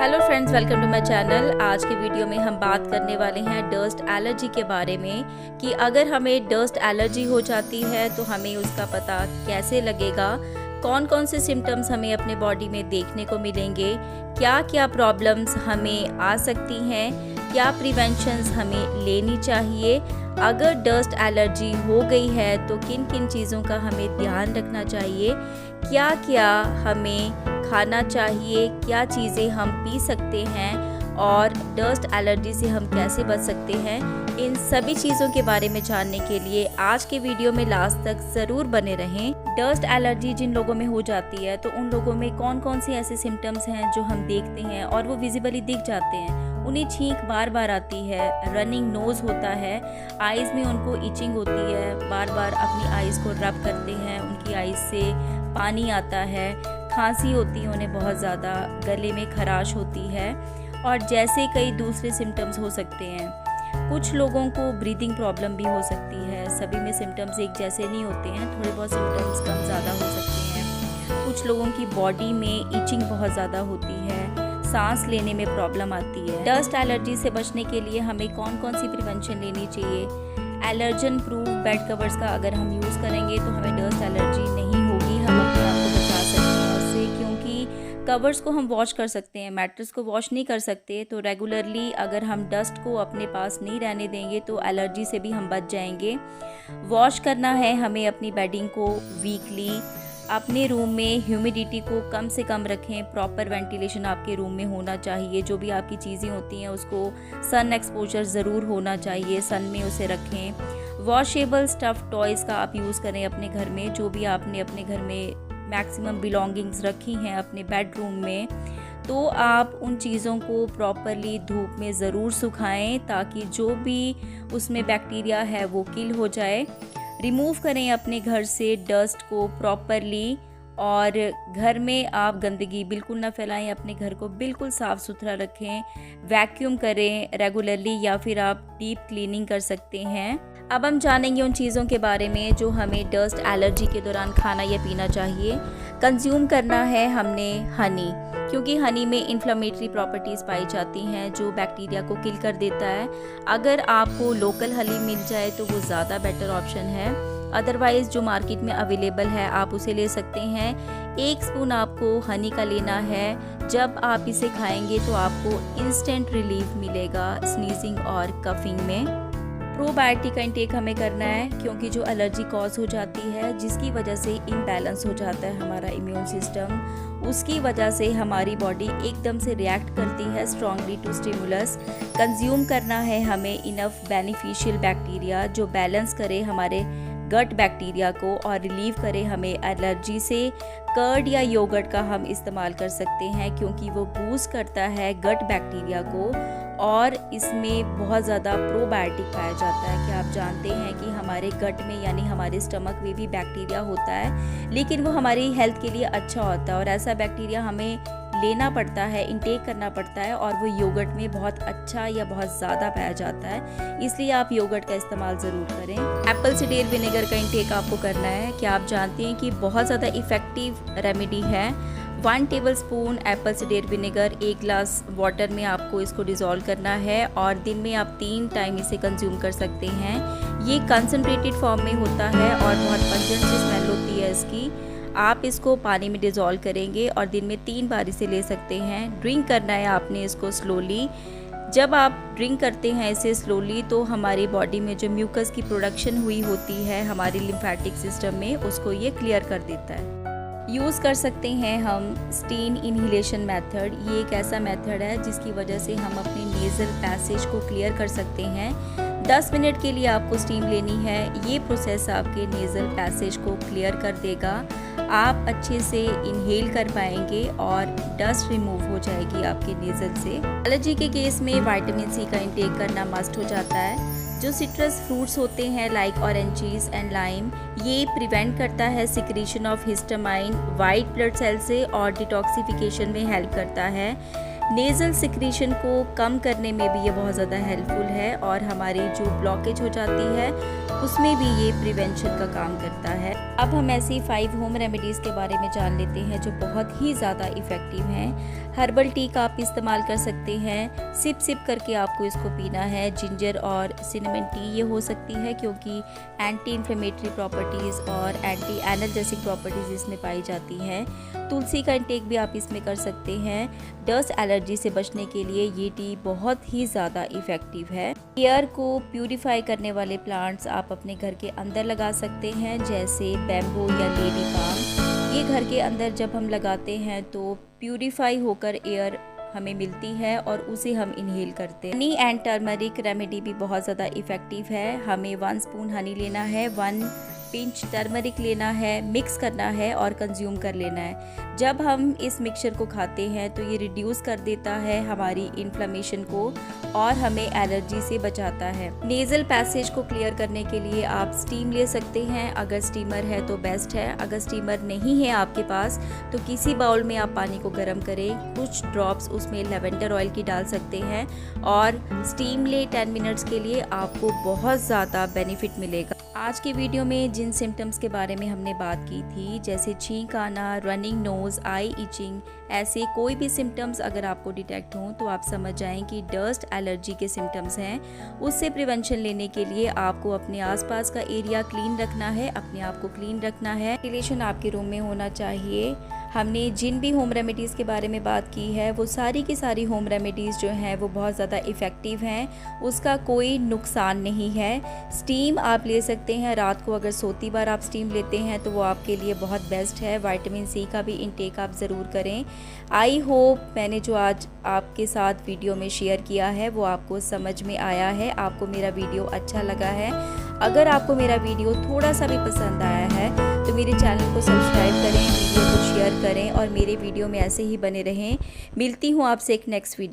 Hello friends, welcome to my channel. आज के video में हम बात करने वाले हैं डस्ट एलर्जी के बारे में कि अगर हमें डस्ट एलर्जी हो जाती है तो हमें उसका पता कैसे लगेगा, कौन कौन से सिम्टम्स हमें अपने बॉडी में देखने को मिलेंगे, क्या क्या प्रॉब्लम्स हमें आ सकती हैं, क्या प्रिवेंशंस हमें लेनी चाहिए। अगर डस्ट एलर्जी हो गई है तो किन किन चीज़ों का हमें ध्यान रखना चाहिए, क्या क्या हमें खाना चाहिए, क्या चीज़ें हम पी सकते हैं और डस्ट एलर्जी से हम कैसे बच सकते हैं। इन सभी चीज़ों के बारे में जानने के लिए आज के वीडियो में लास्ट तक ज़रूर बने रहें। डस्ट एलर्जी जिन लोगों में हो जाती है तो उन लोगों में कौन कौन से ऐसे सिम्टम्स हैं जो हम देखते हैं और वो विजिबली दिख जाते हैं। उन्हें छींक बार बार आती है, रनिंग नोज़ होता है, आइज़ में उनको इचिंग होती है, बार बार अपनी आइज़ को रब करते हैं, उनकी आइज़ से पानी आता है, खांसी होती है उन्हें बहुत ज़्यादा, गले में खराश होती है और जैसे कई दूसरे सिम्टम्स हो सकते हैं। कुछ लोगों को ब्रीदिंग प्रॉब्लम भी हो सकती है। सभी में सिम्टम्स एक जैसे नहीं होते हैं, थोड़े बहुत सिम्टम्स कम ज़्यादा हो सकते हैं। कुछ लोगों की बॉडी में इचिंग बहुत ज़्यादा होती है, सांस लेने में प्रॉब्लम आती है। डस्ट एलर्जी से बचने के लिए हमें कौन कौन सी प्रिवेंशन लेनी चाहिए। एलर्जन प्रूफ बेड कवर्स का अगर हम यूज़ करेंगे तो हमें डस्ट एलर्जी नहीं होगी, हम अपने आप को बचा सकते हैं उससे, क्योंकि कवर्स को हम वॉश कर सकते हैं, मैट्रेस को वॉश नहीं कर सकते। तो रेगुलरली अगर हम डस्ट को अपने पास नहीं रहने देंगे तो एलर्जी से भी हम बच जाएंगे। वॉश करना है हमें अपनी बेडिंग को वीकली। अपने रूम में ह्यूमिडिटी को कम से कम रखें, प्रॉपर वेंटिलेशन आपके रूम में होना चाहिए। जो भी आपकी चीज़ें होती हैं उसको सन एक्सपोजर ज़रूर होना चाहिए, सन में उसे रखें। वॉशेबल स्टफ़ टॉयज़ का आप यूज़ करें अपने घर में। जो भी आपने अपने घर में मैक्सिमम बिलोंगिंग्स रखी हैं अपने बेडरूम में, तो आप उन चीज़ों को प्रॉपरली धूप में ज़रूर सुखाएं ताकि जो भी उसमें बैक्टीरिया है वो किल हो जाए। रिमूव करें अपने घर से डस्ट को प्रॉपरली और घर में आप गंदगी बिल्कुल ना फैलाएं, अपने घर को बिल्कुल साफ़ सुथरा रखें। वैक्यूम करें रेगुलरली या फिर आप डीप क्लीनिंग कर सकते हैं। अब हम जानेंगे उन चीज़ों के बारे में जो हमें डस्ट एलर्जी के दौरान खाना या पीना चाहिए। कंज्यूम करना है हमने हनी, क्योंकि हनी में इन्फ्लेमेटरी प्रॉपर्टीज़ पाई जाती हैं जो बैक्टीरिया को किल कर देता है। अगर आपको लोकल हनी मिल जाए तो वो ज़्यादा बेटर ऑप्शन है, अदरवाइज़ जो मार्केट में अवेलेबल है आप उसे ले सकते हैं। 1 स्पून आपको हनी का लेना है। जब आप इसे खाएंगे तो आपको इंस्टेंट रिलीफ मिलेगा स्नीजिंग और कफिंग में। प्रोबायोटिक का इंटेक हमें करना है, क्योंकि जो एलर्जी कॉज हो जाती है जिसकी वजह से इम्बैलेंस हो जाता है हमारा इम्यून सिस्टम, उसकी वजह से हमारी बॉडी एकदम से रिएक्ट करती है स्ट्रांगली टू स्टिमुलस। कंज्यूम करना है हमें इनफ बेनिफिशियल बैक्टीरिया जो बैलेंस करे हमारे गट बैक्टीरिया को और रिलीव करे हमें एलर्जी से। कर्ड या योगर्ट का हम इस्तेमाल कर सकते हैं क्योंकि वो बूस्ट करता है गट बैक्टीरिया को और इसमें बहुत ज़्यादा प्रोबायोटिक पाया जाता है। क्या आप जानते हैं कि हमारे गट में यानी हमारे स्टमक में भी बैक्टीरिया होता है, लेकिन वो हमारी हेल्थ के लिए अच्छा होता है और ऐसा बैक्टीरिया हमें लेना पड़ता है, इंटेक करना पड़ता है और वो योगर्ट में बहुत अच्छा या बहुत ज़्यादा पाया जाता है, इसलिए आप योगर्ट का इस्तेमाल ज़रूर करें। एप्पल साइडर विनेगर का इंटेक आपको करना है। क्या आप जानते हैं कि बहुत ज़्यादा इफ़ेक्टिव रेमेडी है। 1 tablespoon Apple cider vinegar 1 glass water में आपको इसको डिज़ोल्व करना है और दिन में आप 3 टाइम इसे कंज्यूम कर सकते हैं। ये कंसनट्रेटेड फॉर्म में होता है और बहुत पंजेंट सी स्मेल होती है इसकी। आप इसको पानी में डिज़ोल्व करेंगे और दिन में 3 बार इसे ले सकते हैं। ड्रिंक करना है आपने इसको स्लोली। जब आप ड्रिंक करते हैं इसे स्लोली तो हमारी बॉडी में जो म्यूकस की प्रोडक्शन हुई होती है हमारी लिम्फेटिक सिस्टम में, उसको ये क्लियर कर देता है। यूज़ कर सकते हैं हम स्टीम इन्हेलेशन मेथड। ये एक ऐसा मेथड है जिसकी वजह से हम अपने नेज़ल पैसेज को क्लियर कर सकते हैं। 10 मिनट के लिए आपको स्टीम लेनी है। ये प्रोसेस आपके नेज़ल पैसेज को क्लियर कर देगा, आप अच्छे से इनहेल कर पाएंगे और डस्ट रिमूव हो जाएगी आपके नेज़ल से। एलर्जी के केस में विटामिन सी का इंटेक करना मस्ट हो जाता है। जो सिट्रस फ्रूट्स होते हैं लाइक ऑरेंजेस एंड लाइम, ये प्रिवेंट करता है secretion of histamine white blood cell से और डिटॉक्सिफिकेशन में हेल्प करता है। नेज़ल सिक्रीशन को कम करने में भी ये बहुत ज़्यादा हेल्पफुल है और हमारी जो ब्लॉकेज हो जाती है उसमें भी ये प्रिवेंशन का काम करता है। अब हम ऐसी 5 होम रेमेडीज़ के बारे में जान लेते हैं जो बहुत ही ज़्यादा इफ़ेक्टिव हैं। हर्बल टी का आप इस्तेमाल कर सकते हैं। सिप सिप करके आपको इसको पीना है। जिंजर और सिनेमन टी ये हो सकती है क्योंकि एंटी इन्फ्लेमेटरी प्रॉपर्टीज़ और एंटी एनर्जेटिक प्रॉपर्टीज़ इसमें पाई जाती हैं। तुलसी का इंटेक भी आप इसमें कर सकते हैं। डस्ट एलर्जी से बचने के लिए ये टी बहुत ही ज़्यादा इफ़ेक्टिव है। एयर को प्यूरिफाई करने वाले प्लांट्स आप अपने घर के अंदर लगा सकते हैं, जैसे बैम्बू या लेडी पाम। ये घर के अंदर जब हम लगाते हैं तो प्यूरिफाई होकर एयर हमें मिलती है और उसे हम इनहेल करते हैं। हनी एंड टर्मरिक रेमेडी भी बहुत ज़्यादा इफ़ेक्टिव है। हमें 1 स्पून हनी लेना है, 1 पिंच टर्मरिक लेना है, मिक्स करना है और कंज्यूम कर लेना है। जब हम इस मिक्सचर को खाते हैं तो ये रिड्यूस कर देता है हमारी इन्फ्लेमेशन को और हमें एलर्जी से बचाता है। नेज़ल पैसेज को क्लियर करने के लिए आप स्टीम ले सकते हैं। अगर स्टीमर है तो बेस्ट है। अगर स्टीमर नहीं है आपके पास तो किसी बाउल में आप पानी को गर्म करें, कुछ ड्रॉप्स उसमें लेवेंडर ऑयल की डाल सकते हैं और स्टीम ले 10 मिनट्स के लिए। आपको बहुत ज़्यादा बेनिफिट मिलेगा। आज की वीडियो में जिन सिम्टम्स के बारे में हमने बात की थी, जैसे छींक आना, रनिंग नोज़, आई इचिंग, ऐसे कोई भी सिम्टम्स अगर आपको डिटेक्ट हों तो आप समझ जाएं कि डस्ट एलर्जी के सिम्टम्स हैं। उससे प्रिवेंशन लेने के लिए आपको अपने आसपास का एरिया क्लीन रखना है, अपने आप को क्लीन रखना है। वेंटिलेशन आपके रूम में होना चाहिए। हमने जिन भी होम रेमेडीज़ के बारे में बात की है वो सारी की सारी होम रेमेडीज़ जो हैं वो बहुत ज़्यादा इफ़ेक्टिव हैं, उसका कोई नुकसान नहीं है। स्टीम आप ले सकते हैं। रात को अगर सोती बार आप स्टीम लेते हैं तो वो आपके लिए बहुत बेस्ट है। विटामिन सी का भी इंटेक आप ज़रूर करें। आई होप मैंने जो आज आपके साथ वीडियो में शेयर किया है वो आपको समझ में आया है, आपको मेरा वीडियो अच्छा लगा है। अगर आपको मेरा वीडियो थोड़ा सा भी पसंद आया है तो मेरे चैनल को सब्सक्राइब करें, वीडियो को शेयर करें और मेरे वीडियो में ऐसे ही बने रहें। मिलती हूँ आपसे एक नेक्स्ट वीडियो।